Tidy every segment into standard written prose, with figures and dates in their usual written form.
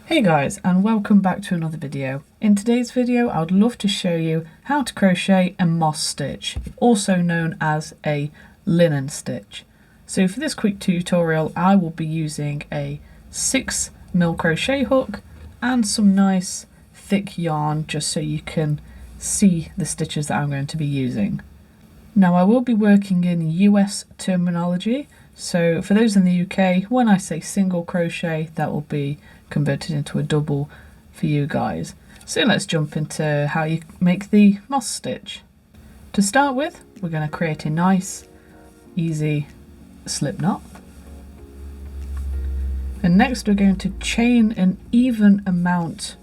Hey guys, and welcome back to another video. In today's video I would love to show you how to crochet a moss stitch, also known as a linen stitch. So for this quick tutorial I will be using a 6mm crochet hook and some nice thick yarn just so you can see the stitches that I'm going to be using. Now I will be working in US terminology, so for those in the UK, when I say single crochet, that will be converted into a double for you guys. So let's jump into how you make the moss stitch. To start with, we're going to create a nice, easy slip knot. And next we're going to chain an even amount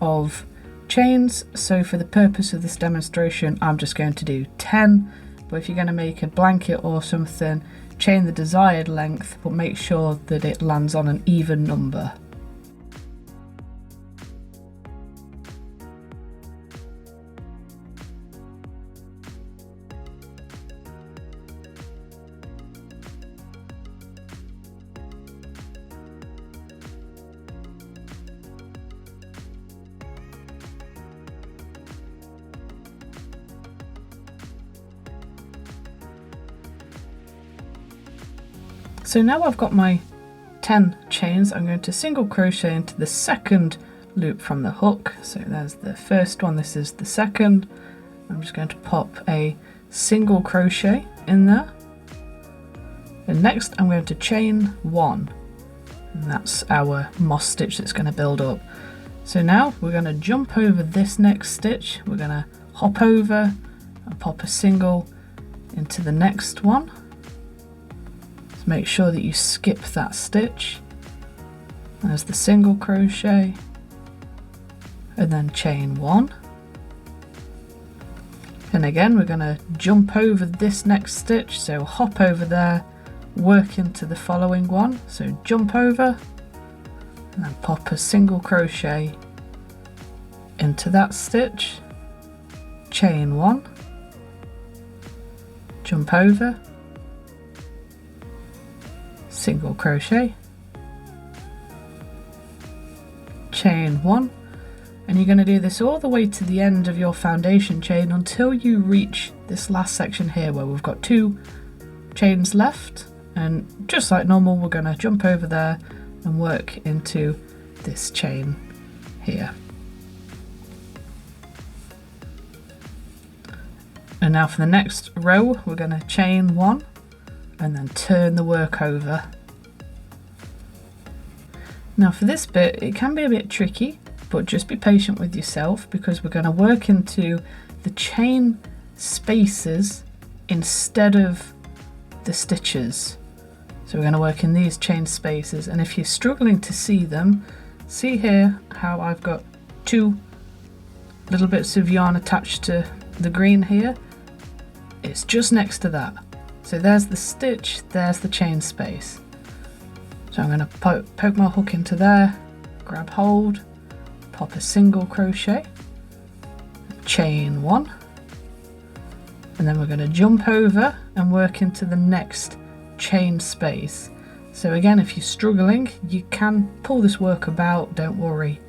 of chains. So for the purpose of this demonstration, I'm just going to do 10. But if you're going to make a blanket or something, chain the desired length, but make sure that it lands on an even number. So now I've got my 10 chains, I'm going to single crochet into the second loop from the hook. So there's the first one, this is the second. I'm just going to pop a single crochet in there. And next I'm going to chain 1. And that's our moss stitch that's going to build up. So now we're going to jump over this next stitch. We're going to hop over and pop a single into the next one. Make sure that you skip that stitch. There's the single crochet and then chain 1, and again we're going to jump over this next stitch, so hop over there, work into the following one, so jump over and then pop a single crochet into that stitch, chain 1, jump over, single crochet, chain 1, and you're going to do this all the way to the end of your foundation chain until you reach this last section here where we've got 2 chains left, and just like normal we're going to jump over there and work into this chain here. And now for the next row we're going to chain 1 and then turn the work over. Now for this bit it can be a bit tricky, but just be patient with yourself because we're going to work into the chain spaces instead of the stitches. So we're going to work in these chain spaces, and if you're struggling to see them, see here how I've got 2 little bits of yarn attached to the green here. It's just next to that. So there's the stitch, there's the chain space. So I'm going to poke my hook into there, grab hold, pop a single crochet, chain 1, and then we're going to jump over and work into the next chain space. So again, if you're struggling, you can pull this work about, don't worry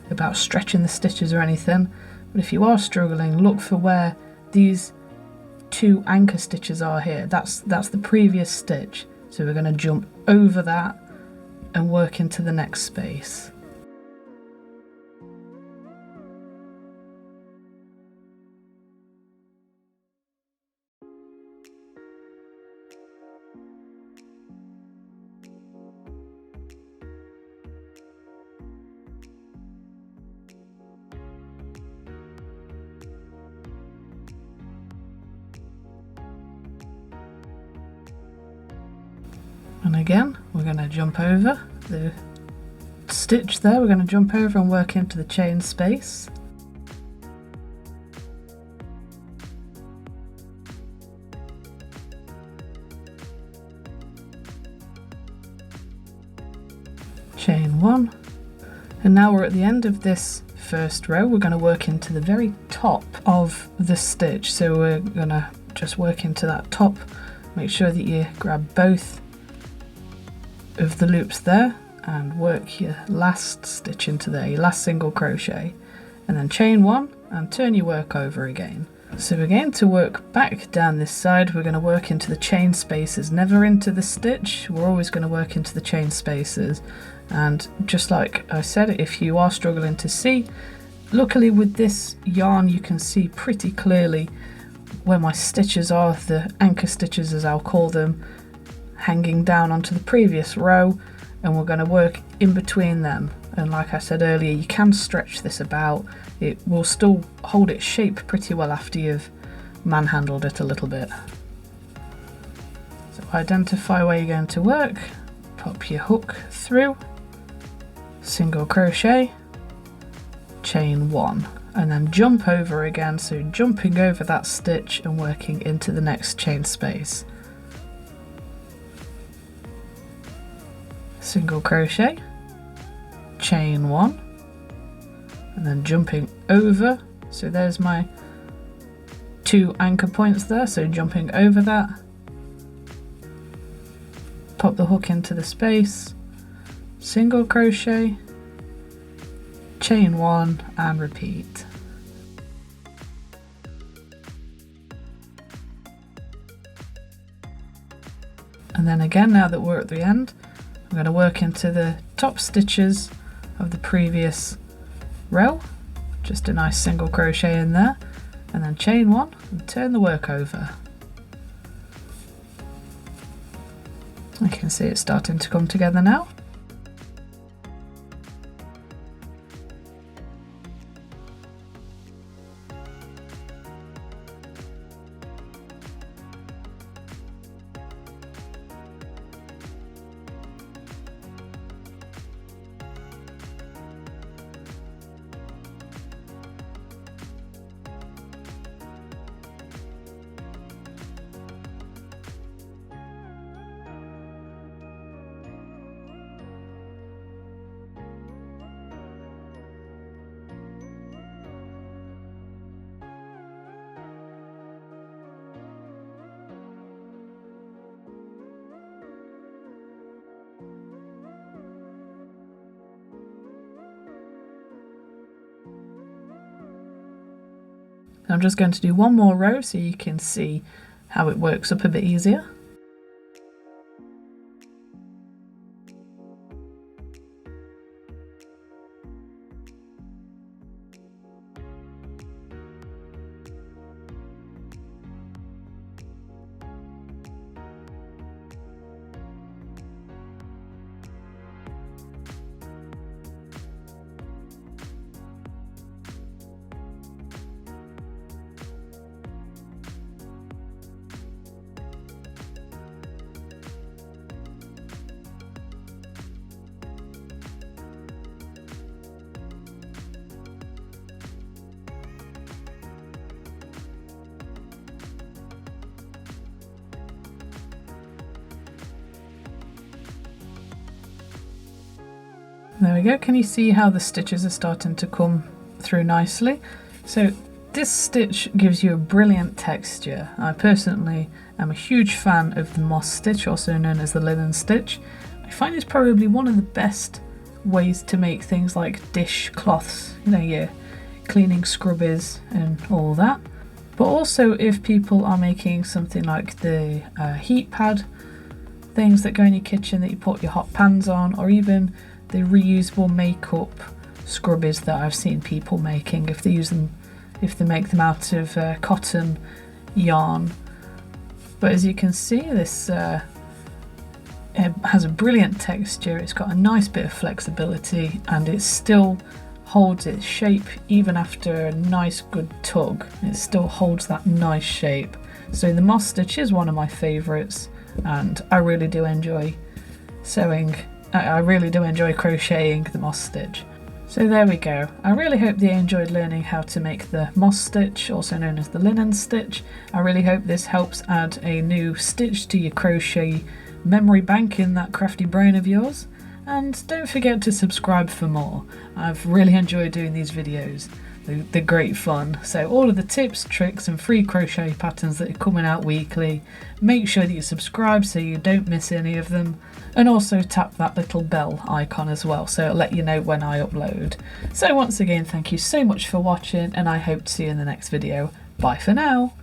about stretching the stitches or anything, but if you are struggling, look for where these 2 anchor stitches are here. That's the previous stitch, so we're going to jump over that and work into the next space. And again we're going to jump over the stitch there, we're going to jump over and work into the chain space. Chain 1, and now we're at the end of this first row. We're going to work into the very top of the stitch, so we're going to just work into that top. Make sure that you grab both of the loops there and work your last stitch into there, your last single crochet, and then chain 1 and turn your work over again. So we're going to work back down this side. We're going to work into the chain spaces, never into the stitch. We're always going to work into the chain spaces. And just like I said, if you are struggling to see, luckily with this yarn you can see pretty clearly where my stitches are, the anchor stitches as I'll call them, hanging down onto the previous row, and we're going to work in between them. And like I said earlier, you can stretch this about. It will still hold its shape pretty well after you've manhandled it a little bit. So identify where you're going to work, pop your hook through, single crochet, chain 1, and then jump over again, so jumping over that stitch and working into the next chain space. Single crochet, chain 1, and then jumping over, so there's my 2 anchor points there, so jumping over that, pop the hook into the space, single crochet, chain 1, and repeat. And then again, now that we're at the end, I'm going to work into the top stitches of the previous row, just a nice single crochet in there, and then chain 1 and turn the work over. You can see it's starting to come together now. I'm just going to do one more row so you can see how it works up a bit easier. There we go. Can you see how the stitches are starting to come through nicely? So this stitch gives you a brilliant texture. I personally am a huge fan of the moss stitch, also known as the linen stitch. I find it's probably one of the best ways to make things like dish cloths, you know, your cleaning scrubbies and all that. But also if people are making something like the heat pad, things that go in your kitchen that you put your hot pans on, or even the reusable makeup scrubbies that I've seen people making, if they make them out of cotton yarn. But as you can see, this it has a brilliant texture, it's got a nice bit of flexibility, and it still holds its shape even after a nice good tug. It still holds that nice shape. So the moss stitch is one of my favourites, and I really do enjoy sewing. I really do enjoy crocheting the moss stitch. So there we go. I really hope that you enjoyed learning how to make the moss stitch, also known as the linen stitch. I really hope this helps add a new stitch to your crochet memory bank in that crafty brain of yours. And don't forget to subscribe for more. I've really enjoyed doing these videos. they're great fun. So all of the tips, tricks and free crochet patterns that are coming out weekly, make sure that you subscribe so you don't miss any of them, and also tap that little bell icon as well so it'll let you know when I upload. So once again, thank you so much for watching, and I hope to see you in the next video. Bye for now.